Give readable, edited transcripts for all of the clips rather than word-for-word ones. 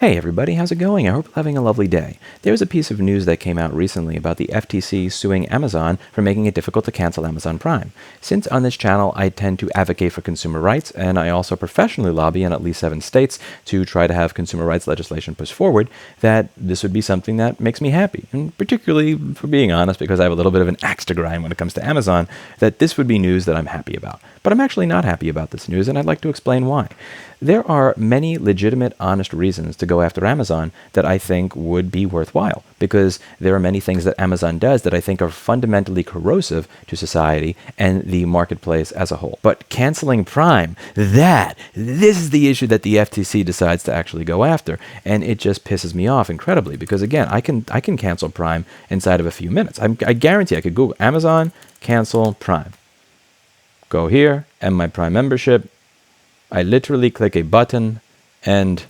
Hey everybody, how's it going? I hope you're having a lovely day. There's a piece of news that came out recently about the FTC suing Amazon for making it difficult to cancel Amazon Prime. Since on this channel I tend to advocate for consumer rights, and I also professionally lobby in at least 7 states to try to have consumer rights legislation pushed forward, that this would be something that makes me happy. And particularly, for being honest, because I have a little bit of an axe to grind when it comes to Amazon, that this would be news that I'm happy about. But I'm actually not happy about this news, and I'd like to explain why. There are many legitimate, honest reasons to go after Amazon that I think would be worthwhile, because there are many things that Amazon does that I think are fundamentally corrosive to society and the marketplace as a whole. But canceling Prime, this is the issue that the FTC decides to actually go after, and it just pisses me off incredibly, because again, I can cancel Prime inside of a few minutes. I guarantee I could Google Amazon cancel Prime. Go here, end my Prime membership. I literally click a button and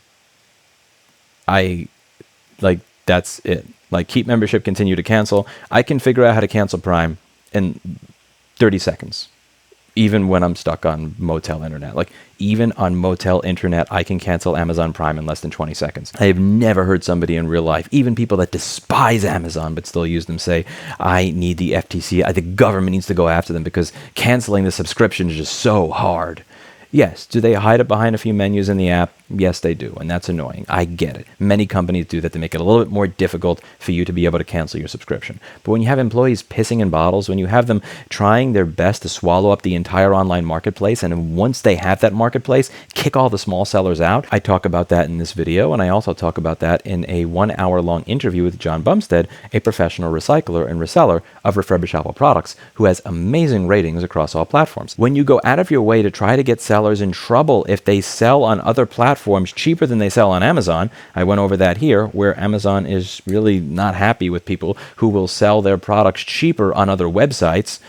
that's it. Keep membership, continue to cancel. I can figure out how to cancel Prime in 30 seconds, even when I'm stuck on motel internet. Even on motel internet, I can cancel Amazon Prime in less than 20 seconds. I have never heard somebody in real life, even people that despise Amazon but still use them, say, I need the FTC, the government needs to go after them because canceling the subscription is just so hard. Yes, do they hide it behind a few menus in the app? Yes, they do, and that's annoying. I get it. Many companies do that to make it a little bit more difficult for you to be able to cancel your subscription. But when you have employees pissing in bottles, when you have them trying their best to swallow up the entire online marketplace, and then once they have that marketplace, kick all the small sellers out, I talk about that in this video, and I also talk about that in a 1-hour-long interview with John Bumstead, a professional recycler and reseller of refurbished Apple products, who has amazing ratings across all platforms. When you go out of your way to try to get sellers in trouble if they sell on other platforms cheaper than they sell on Amazon. I went over that here, where Amazon is really not happy with people who will sell their products cheaper on other websites.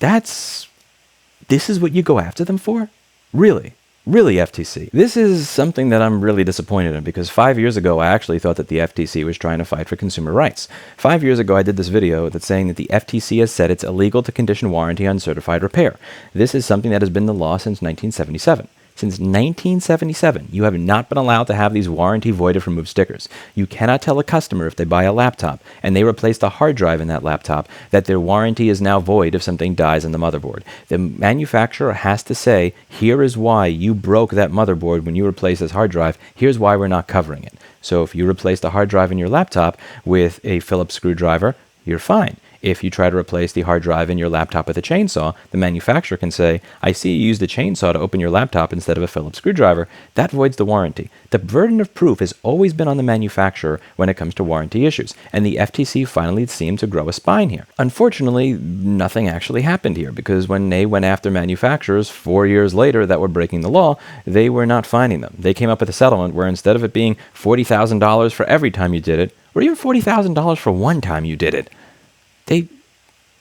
This is what you go after them for? Really, FTC. This is something that I'm really disappointed in, because 5 years ago, I actually thought that the FTC was trying to fight for consumer rights. 5 years ago, I did this video that's saying that the FTC has said it's illegal to condition warranty on certified repair. This is something that has been the law since 1977. Since 1977, you have not been allowed to have these warranty void if removed stickers. You cannot tell a customer if they buy a laptop and they replace the hard drive in that laptop that their warranty is now void if something dies in the motherboard. The manufacturer has to say, here is why you broke that motherboard when you replaced this hard drive. Here's why we're not covering it. So if you replace the hard drive in your laptop with a Phillips screwdriver, you're fine. If you try to replace the hard drive in your laptop with a chainsaw, the manufacturer can say, I see you used a chainsaw to open your laptop instead of a Phillips screwdriver. That voids the warranty. The burden of proof has always been on the manufacturer when it comes to warranty issues, and the FTC finally seemed to grow a spine here. Unfortunately, nothing actually happened here, because when they went after manufacturers 4 years later that were breaking the law, they were not finding them. They came up with a settlement where instead of it being $40,000 for every time you did it, or even $40,000 for one time you did it, they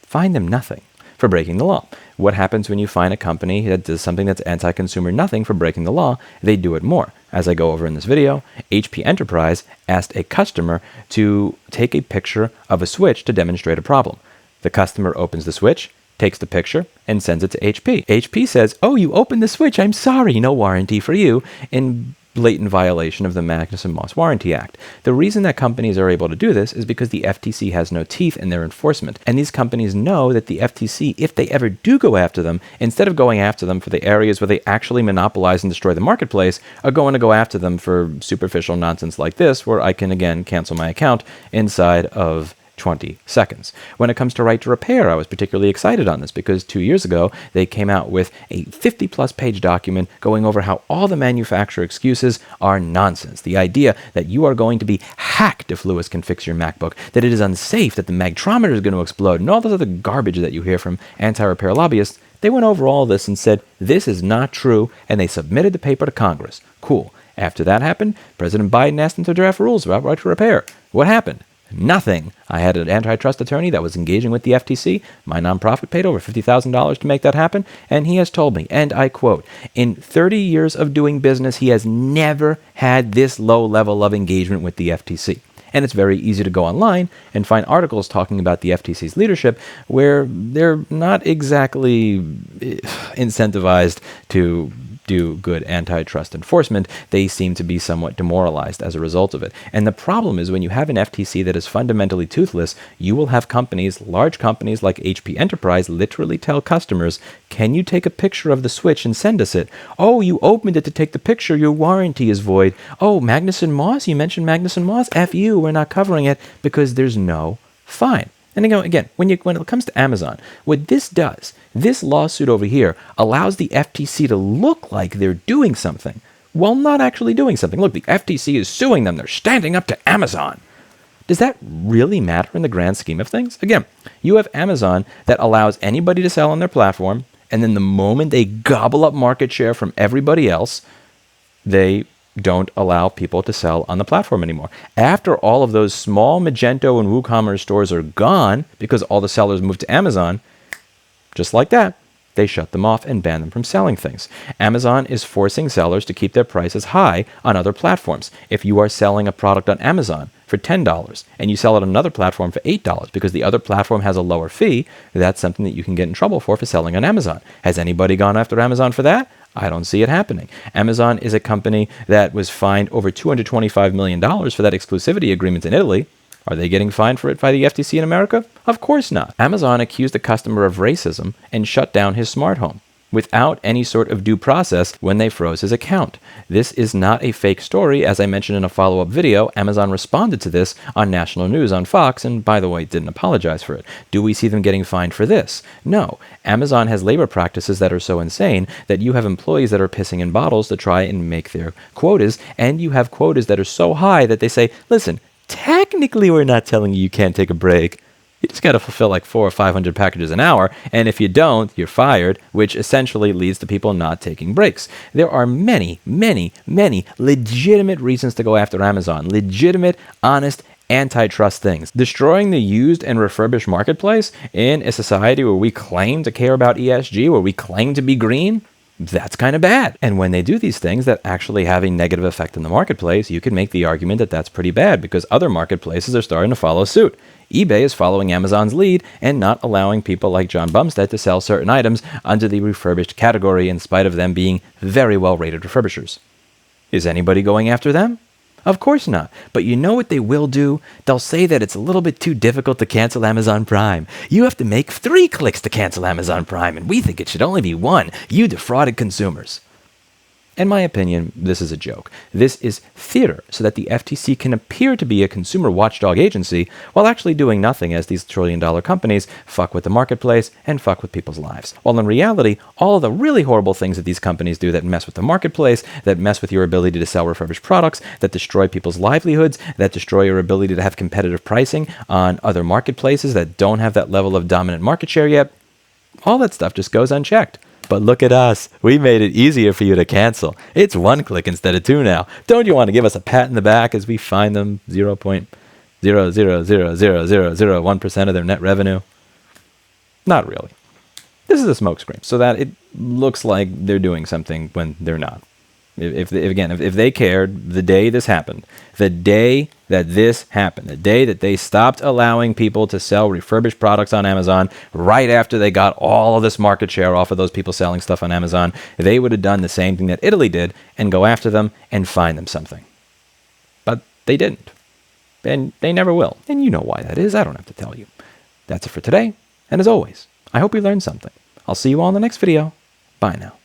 fine them nothing for breaking the law. What happens when you find a company that does something that's anti-consumer nothing for breaking the law? They do it more. As I go over in this video, HP Enterprise asked a customer to take a picture of a switch to demonstrate a problem. The customer opens the switch, takes the picture, and sends it to HP. HP says, oh, you opened the switch, I'm sorry, no warranty for you, in blatant violation of the Magnuson-Moss Warranty Act. The reason that companies are able to do this is because the FTC has no teeth in their enforcement, and these companies know that the FTC, if they ever do go after them, instead of going after them for the areas where they actually monopolize and destroy the marketplace, are going to go after them for superficial nonsense like this, where I can again cancel my account inside of 20 seconds. When it comes to right to repair, I was particularly excited on this because 2 years ago, they came out with a 50-plus page document going over how all the manufacturer excuses are nonsense. The idea that you are going to be hacked if Lewis can fix your MacBook, that it is unsafe, that the magtrometer is going to explode, and all this other garbage that you hear from anti-repair lobbyists, they went over all this and said, this is not true, and they submitted the paper to Congress. Cool. After that happened, President Biden asked them to draft rules about right to repair. What happened? Nothing. I had an antitrust attorney that was engaging with the FTC. My nonprofit paid over $50,000 to make that happen, and he has told me, and I quote, in 30 years of doing business, he has never had this low level of engagement with the FTC. And it's very easy to go online and find articles talking about the FTC's leadership where they're not exactly incentivized to do good antitrust enforcement, they seem to be somewhat demoralized as a result of it. And the problem is when you have an FTC that is fundamentally toothless, you will have companies, large companies like HP Enterprise, literally tell customers, can you take a picture of the switch and send us it? Oh, you opened it to take the picture, your warranty is void. Oh, Magnuson Moss, you mentioned Magnuson Moss? F you, we're not covering it because there's no fine. And again, when it comes to Amazon, what this does, this lawsuit over here allows the FTC to look like they're doing something while not actually doing something. Look, the FTC is suing them. They're standing up to Amazon. Does that really matter in the grand scheme of things? Again, you have Amazon that allows anybody to sell on their platform, and then the moment they gobble up market share from everybody else, they don't allow people to sell on the platform anymore. After all of those small Magento and WooCommerce stores are gone because all the sellers moved to Amazon, just like that, they shut them off and ban them from selling things. Amazon is forcing sellers to keep their prices high on other platforms. If you are selling a product on Amazon for $10 and you sell it on another platform for $8 because the other platform has a lower fee, that's something that you can get in trouble for selling on Amazon. Has anybody gone after Amazon for that? I don't see it happening. Amazon is a company that was fined over $225 million for that exclusivity agreement in Italy. Are they getting fined for it by the FTC in America? Of course not. Amazon accused a customer of racism and shut down his smart home without any sort of due process when they froze his account. This is not a fake story. As I mentioned in a follow-up video, Amazon responded to this on national news on Fox, and by the way, didn't apologize for it. Do we see them getting fined for this? No. Amazon has labor practices that are so insane that you have employees that are pissing in bottles to try and make their quotas, and you have quotas that are so high that they say, listen, technically we're not telling you can't take a break. You just got to fulfill like 400 or 500 packages an hour, and if you don't, you're fired, which essentially leads to people not taking breaks. There are many, many, many legitimate reasons to go after Amazon. Legitimate, honest, antitrust things. Destroying the used and refurbished marketplace in a society where we claim to care about ESG, where we claim to be green, that's kind of bad. And when they do these things that actually have a negative effect in the marketplace, you can make the argument that that's pretty bad because other marketplaces are starting to follow suit. eBay is following Amazon's lead and not allowing people like John Bumstead to sell certain items under the refurbished category in spite of them being very well-rated refurbishers. Is anybody going after them? Of course not. But you know what they will do? They'll say that it's a little bit too difficult to cancel Amazon Prime. You have to make 3 clicks to cancel Amazon Prime, and we think it should only be 1. You defrauded consumers. In my opinion, this is a joke. This is theater so that the FTC can appear to be a consumer watchdog agency while actually doing nothing as these trillion-dollar companies fuck with the marketplace and fuck with people's lives. While in reality, all of the really horrible things that these companies do that mess with the marketplace, that mess with your ability to sell refurbished products, that destroy people's livelihoods, that destroy your ability to have competitive pricing on other marketplaces that don't have that level of dominant market share yet, all that stuff just goes unchecked. But look at us. We made it easier for you to cancel. It's 1 click instead of 2 now. Don't you want to give us a pat in the back as we fine them 0.0000001% of their net revenue? Not really. This is a smokescreen so that it looks like they're doing something when they're not. If they cared the day this happened, the day that this happened, the day that they stopped allowing people to sell refurbished products on Amazon right after they got all of this market share off of those people selling stuff on Amazon, they would have done the same thing that Italy did and go after them and fine them something. But they didn't. And they never will. And you know why that is. I don't have to tell you. That's it for today. And as always, I hope you learned something. I'll see you all in the next video. Bye now.